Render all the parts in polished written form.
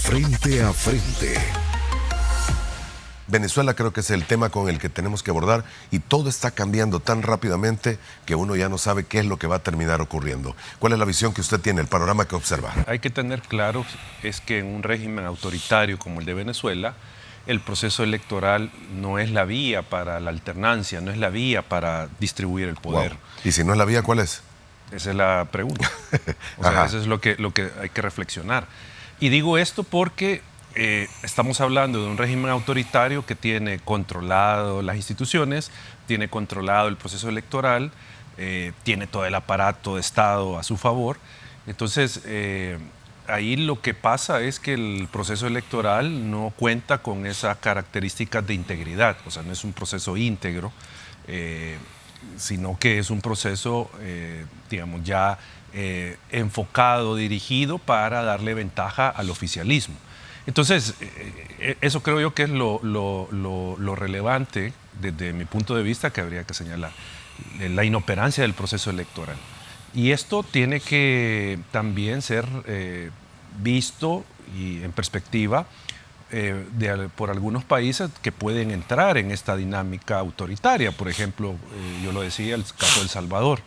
Frente a Frente. Venezuela creo que es el tema con el que tenemos que abordar y todo está cambiando tan rápidamente que uno ya no sabe qué es lo que va a terminar ocurriendo. ¿Cuál es la visión que usted tiene, el panorama que observa? Hay que tener claro es que en un régimen autoritario como el de Venezuela, el proceso electoral no es la vía para la alternancia, no es la vía para distribuir el poder. Wow. ¿Y si no es la vía, cuál es? Esa es la pregunta. O sea, eso es lo que hay que reflexionar. Y digo esto porque estamos hablando de un régimen autoritario que tiene controlado las instituciones, tiene controlado el proceso electoral, tiene todo el aparato de Estado a su favor. Entonces, ahí lo que pasa es que el proceso electoral no cuenta con esas características de integridad, o sea, no es un proceso íntegro, sino que es un proceso, digamos, ya enfocado, dirigido para darle ventaja al oficialismo. Entonces, eso creo yo que es lo relevante desde mi punto de vista que habría que señalar, la inoperancia del proceso electoral. Y esto tiene que también ser visto y en perspectiva por algunos países que pueden entrar en esta dinámica autoritaria. Por ejemplo, yo lo decía, el caso de El Salvador.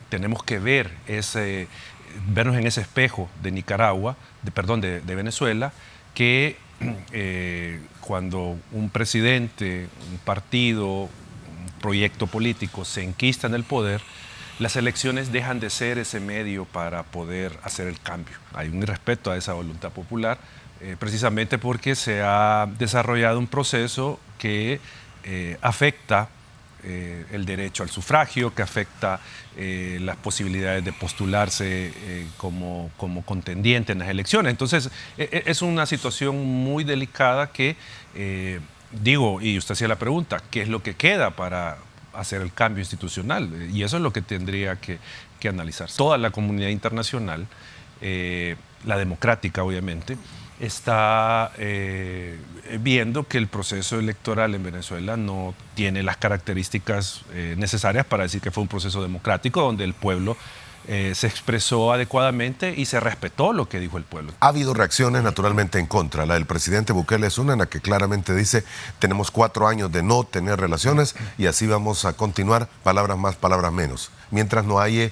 Tenemos que vernos en ese espejo de Nicaragua, de Venezuela, que cuando un presidente, un partido, un proyecto político se enquista en el poder, las elecciones dejan de ser ese medio para poder hacer el cambio. Hay un irrespeto a esa voluntad popular, precisamente porque se ha desarrollado un proceso que afecta el derecho al sufragio, que afecta las posibilidades de postularse como contendiente en las elecciones. Entonces, es una situación muy delicada que, digo, y usted hacía la pregunta, ¿qué es lo que queda para hacer el cambio institucional? Y eso es lo que tendría que analizar. Toda la comunidad internacional, la democrática obviamente, está viendo que el proceso electoral en Venezuela no tiene las características necesarias para decir que fue un proceso democrático donde el pueblo se expresó adecuadamente y se respetó lo que dijo el pueblo. Ha habido reacciones naturalmente en contra. La del presidente Bukele es una en la que claramente dice tenemos 4 años de no tener relaciones y así vamos a continuar, palabras más, palabras menos, mientras no haya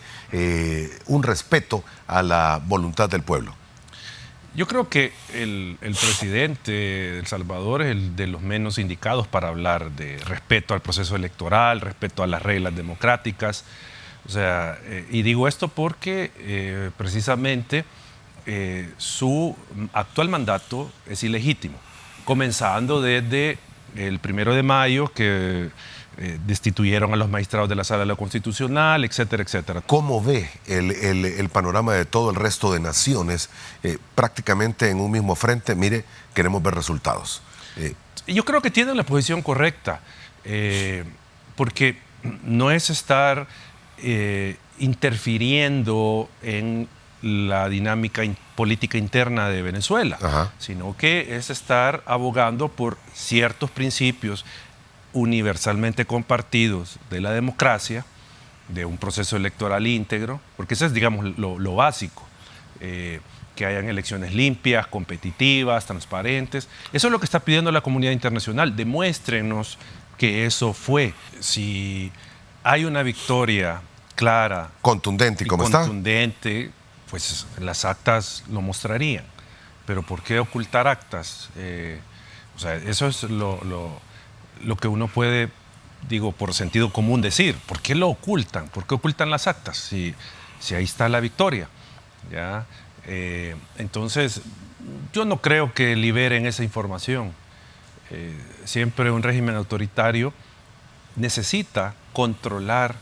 un respeto a la voluntad del pueblo. Yo creo que el presidente de El Salvador es el de los menos indicados para hablar de respeto al proceso electoral, respeto a las reglas democráticas. O sea, y digo esto porque precisamente su actual mandato es ilegítimo, comenzando desde el 1 de mayo que destituyeron a los magistrados de la Sala de lo Constitucional, etcétera, etcétera. ¿Cómo ve el panorama de todo el resto de naciones prácticamente en un mismo frente? Mire, queremos ver resultados. Yo creo que tienen la posición correcta, porque no es estar interfiriendo en la dinámica política interna de Venezuela, sino que es estar abogando por ciertos principios universalmente compartidos de la democracia, de un proceso electoral íntegro, porque eso es, digamos, lo básico, que hayan elecciones limpias, competitivas, transparentes. Eso es lo que está pidiendo la comunidad internacional. Demuéstrenos que eso fue. Si hay una victoria clara, contundente, contundente, pues las actas lo mostrarían. Pero ¿por qué ocultar actas? O sea, eso es lo que uno puede, digo, por sentido común decir. ¿Por qué lo ocultan? ¿Por qué ocultan las actas? Si ahí está la victoria, ¿ya? Entonces, yo no creo que liberen esa información. Siempre un régimen autoritario necesita controlar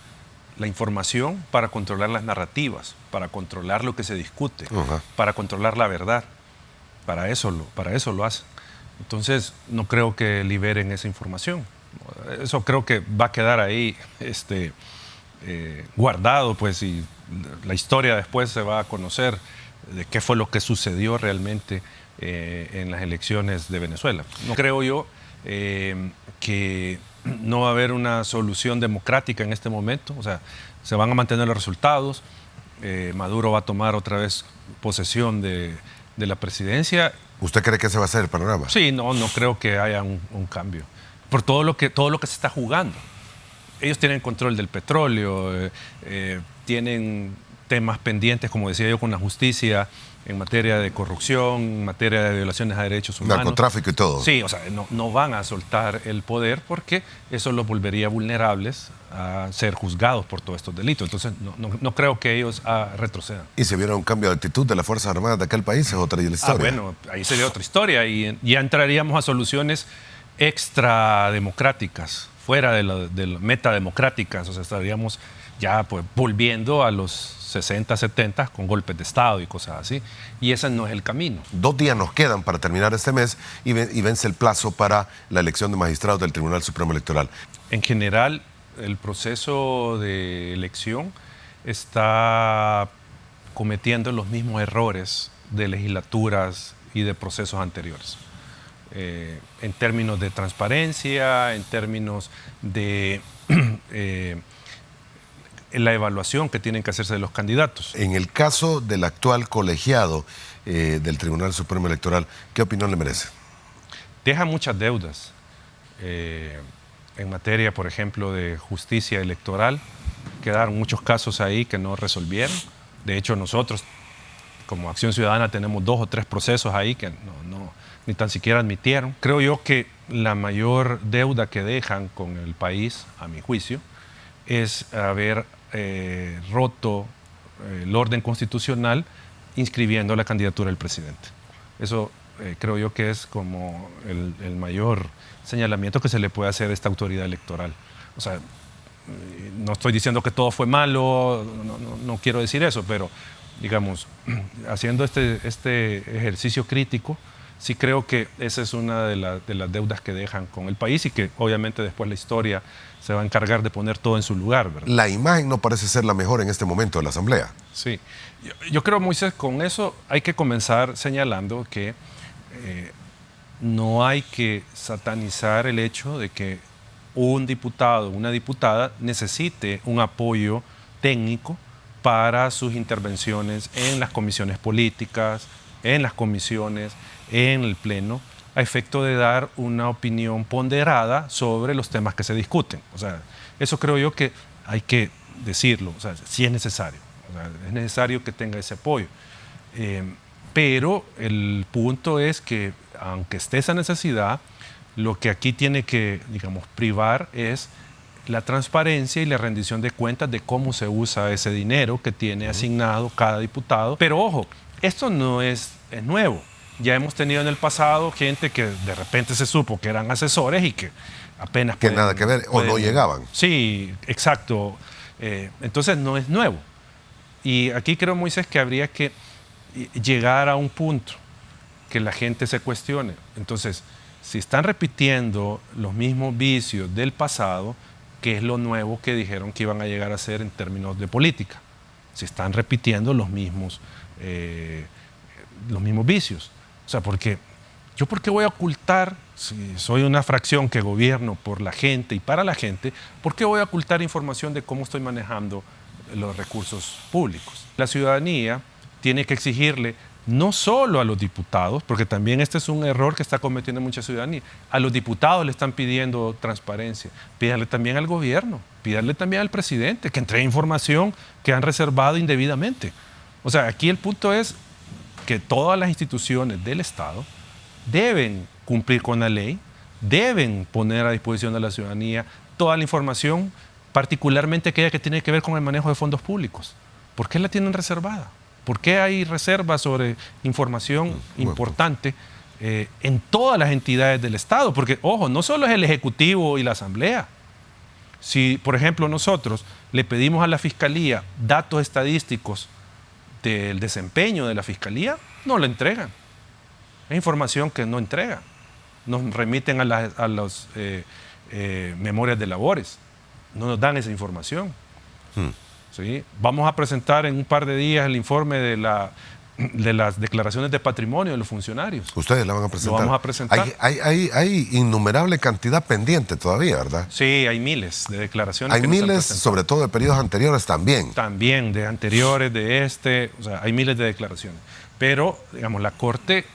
la información para controlar las narrativas, para controlar lo que se discute, para controlar la verdad. Para eso lo hacen. Entonces, no creo que liberen esa información. Eso creo que va a quedar ahí guardado, pues, y la historia después se va a conocer de qué fue lo que sucedió realmente en las elecciones de Venezuela. No creo yo que no va a haber una solución democrática en este momento. O sea, se van a mantener los resultados. Maduro va a tomar otra vez posesión de la presidencia. ¿Usted cree que ese va a ser el panorama? Sí, no creo que haya un cambio. Por todo lo que se está jugando. Ellos tienen control del petróleo, tienen temas pendientes, como decía yo, con la justicia en materia de corrupción, en materia de violaciones a derechos humanos. Narcotráfico y todo. Sí, o sea, no van a soltar el poder porque eso los volvería vulnerables a ser juzgados por todos estos delitos. Entonces, no creo que ellos retrocedan. ¿Y si hubiera un cambio de actitud de las Fuerzas Armadas de aquel país? Es otra historia. Bueno, ahí sería otra historia y ya entraríamos a soluciones extrademocráticas, fuera de las metademocráticas. O sea, estaríamos ya pues volviendo a los 60, 70 con golpes de Estado y cosas así. Y ese no es el camino. 2 días nos quedan para terminar este mes y vence el plazo para la elección de magistrados del Tribunal Supremo Electoral. En general, el proceso de elección está cometiendo los mismos errores de legislaturas y de procesos anteriores. En términos de transparencia, en términos de la evaluación que tienen que hacerse de los candidatos. En el caso del actual colegiado del Tribunal Supremo Electoral, ¿qué opinión le merece? Deja muchas deudas en materia, por ejemplo, de justicia electoral. Quedaron muchos casos ahí que no resolvieron. De hecho, nosotros, como Acción Ciudadana, tenemos 2 o 3 procesos ahí que ni tan siquiera admitieron. Creo yo que la mayor deuda que dejan con el país, a mi juicio, es haber roto el orden constitucional inscribiendo la candidatura del presidente. Eso creo yo que es como el mayor señalamiento que se le puede hacer a esta autoridad electoral. O sea, no estoy diciendo que todo fue malo, no quiero decir eso, pero digamos, haciendo este ejercicio crítico, sí creo que esa es una de las deudas que dejan con el país y que obviamente después la historia se va a encargar de poner todo en su lugar, ¿verdad? La imagen no parece ser la mejor en este momento de la Asamblea. Sí. Yo creo, Moisés, con eso hay que comenzar señalando que no hay que satanizar el hecho de que un diputado o una diputada necesite un apoyo técnico para sus intervenciones en las comisiones políticas, en las comisiones, en el Pleno, a efecto de dar una opinión ponderada sobre los temas que se discuten. O sea, eso creo yo que hay que decirlo, o sea, sí es necesario. O sea, es necesario que tenga ese apoyo. Pero el punto es que, aunque esté esa necesidad, lo que aquí tiene que, digamos, privar es la transparencia y la rendición de cuentas de cómo se usa ese dinero que tiene asignado cada diputado. Pero ojo, esto no es nuevo. Ya hemos tenido en el pasado gente que de repente se supo que eran asesores y que apenas que nada que ver o no llegaban. Sí, exacto. Entonces no es nuevo. Y aquí creo, Moisés, que habría que llegar a un punto que la gente se cuestione. Entonces, si están repitiendo los mismos vicios del pasado, ¿qué es lo nuevo que dijeron que iban a llegar a ser en términos de política? Si están repitiendo los mismos vicios. O sea, porque yo ¿por qué voy a ocultar, si soy una fracción que gobierno por la gente y para la gente, ¿por qué voy a ocultar información de cómo estoy manejando los recursos públicos? La ciudadanía tiene que exigirle no solo a los diputados, porque también este es un error que está cometiendo mucha ciudadanía, a los diputados le están pidiendo transparencia, pídanle también al gobierno, pídanle también al presidente que entregue información que han reservado indebidamente. O sea, aquí el punto es que todas las instituciones del Estado deben cumplir con la ley, deben poner a disposición de la ciudadanía toda la información, particularmente aquella que tiene que ver con el manejo de fondos públicos. ¿Por qué la tienen reservada? ¿Por qué hay reservas sobre información importante en todas las entidades del Estado? Porque, ojo, no solo es el Ejecutivo y la Asamblea. Si, por ejemplo, nosotros le pedimos a la Fiscalía datos estadísticos del desempeño de la Fiscalía, no lo entregan. Es información que no entregan. Nos remiten a las memorias de labores. No nos dan esa información. ¿Sí? Vamos a presentar en un par de días el informe de la de las declaraciones de patrimonio de los funcionarios. Ustedes la van a presentar. Lo vamos a presentar. Hay innumerable cantidad pendiente todavía, ¿verdad? Sí, hay miles de declaraciones. Hay miles, sobre todo de periodos anteriores también. También, de anteriores, o sea, hay miles de declaraciones. Pero, digamos, la Corte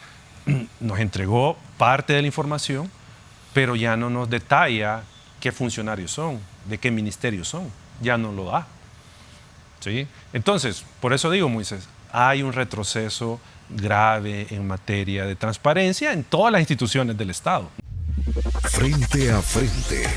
nos entregó parte de la información, pero ya no nos detalla qué funcionarios son, de qué ministerios son. Ya no lo da. ¿Sí? Entonces, por eso digo, Moisés, hay un retroceso grave en materia de transparencia en todas las instituciones del Estado. Frente a frente.